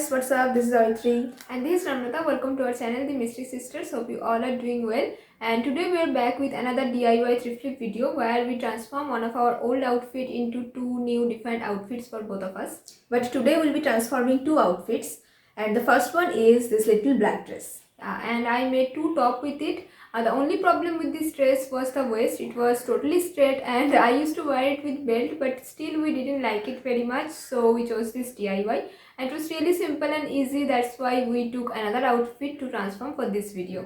guys, what's up? This is Avitri. And this is Ramnata. Welcome to our channel, The Mystery Sisters. Hope you all are doing well. And today we are back with another DIY thrift flip video where we transform one of our old outfit into two new different outfits for both of us. But today we'll be transforming two outfits, and the first one is this little black dress. And I made two top with it. The only problem with this dress was the waist. It was totally straight and I used to wear it with belt, but still we didn't like it very much, so we chose this DIY. And it was really simple and easy. That's why we took another outfit to transform for this video,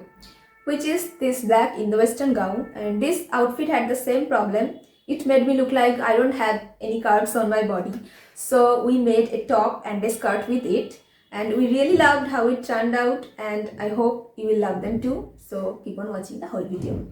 which is this black Indo-Western gown. And this outfit had the same problem. It made me look like I don't have any curves on my body. So we made a top and a skirt with it. And we really loved how it turned out, and I hope you will love them too. So keep on watching the whole video.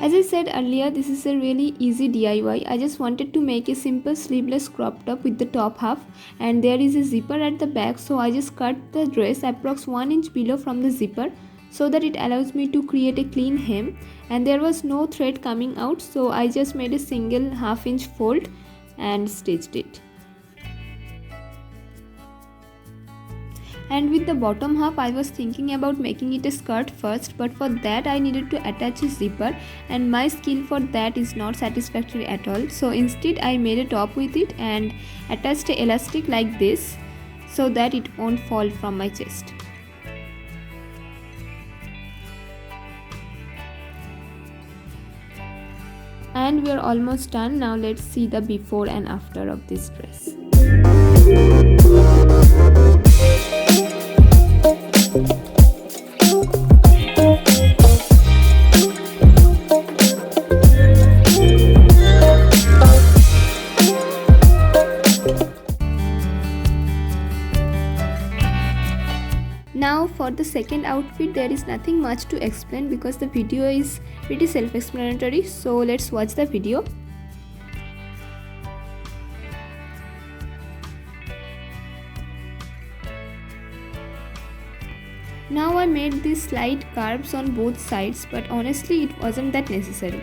As I said earlier, this is a really easy DIY. I just wanted to make a simple sleeveless crop top with the top half, and there is a zipper at the back, so I just cut the dress approx 1 inch below from the zipper so that it allows me to create a clean hem, and there was no thread coming out, so I just made a single half-inch fold and stitched it. And with the bottom half, I was thinking about making it a skirt first, but for that I needed to attach a zipper, and my skill for that is not satisfactory at all. So instead I made a top with it and attached a elastic like this so that it won't fall from my chest. And we are almost done. Now let's see the before and after of this dress. Now for the second outfit, there is nothing much to explain because the video is pretty self-explanatory, so let's watch the video. Now I made these slight curves on both sides, but honestly it wasn't that necessary.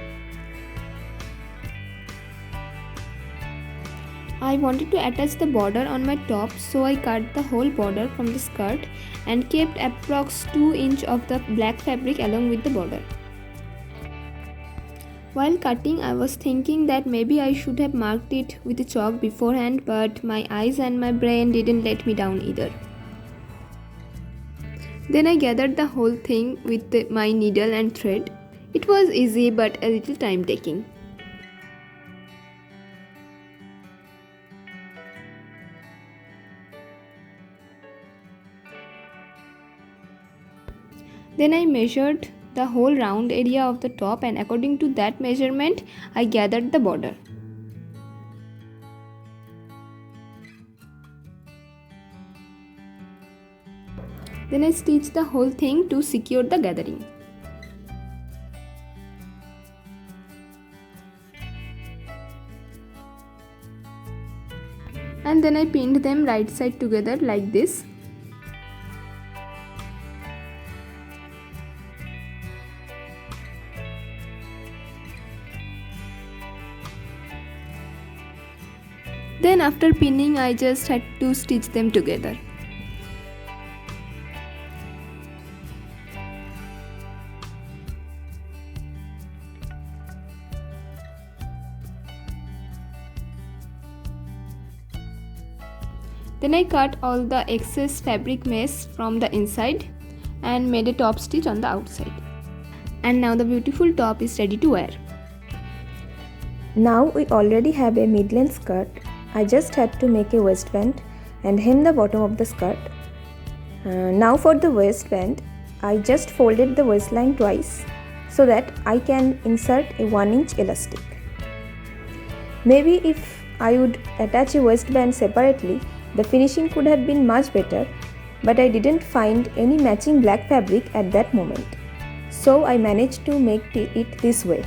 I wanted to attach the border on my top, so I cut the whole border from the skirt and kept approx 2 inch of the black fabric along with the border. While cutting, I was thinking that maybe I should have marked it with a chalk beforehand, but my eyes and my brain didn't let me down either. Then I gathered the whole thing with my needle and thread. It was easy but a little time taking. Then I measured the whole round area of the top, and according to that measurement, I gathered the border. Then I stitched the whole thing to secure the gathering. And then I pinned them right side together like this. Then after pinning, I just had to stitch them together. Then I cut all the excess fabric mess from the inside and made a top stitch on the outside. And now the beautiful top is ready to wear. Now we already have a mid-length skirt. I just had to make a waistband and hem the bottom of the skirt. Now for the waistband, I just folded the waistline twice so that I can insert a 1 inch elastic. Maybe if I would attach a waistband separately, the finishing could have been much better, but I didn't find any matching black fabric at that moment. So I managed to make it this way.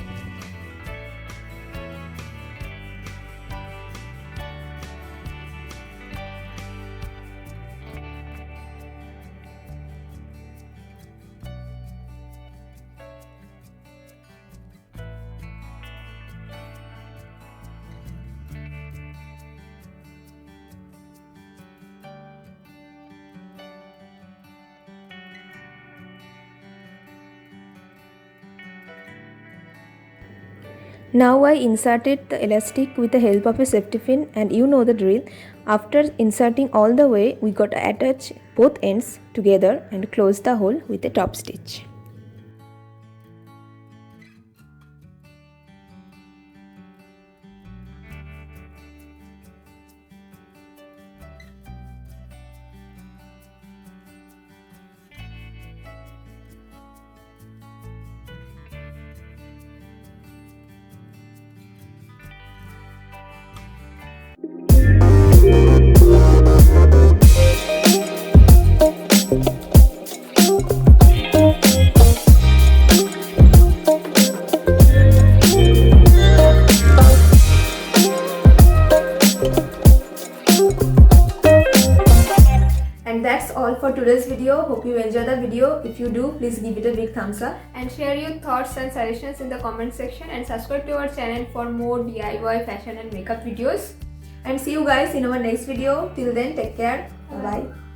Now I inserted the elastic with the help of a safety pin, and you know the drill. After inserting all the way, we got to attach both ends together and close the hole with a top stitch. And that's all for today's video. Hope you enjoyed the video. If you do, please give it a big thumbs up. And share your thoughts and suggestions in the comment section, and subscribe to our channel for more DIY fashion and makeup videos. And see you guys in our next video. Till then, take care. Bye bye.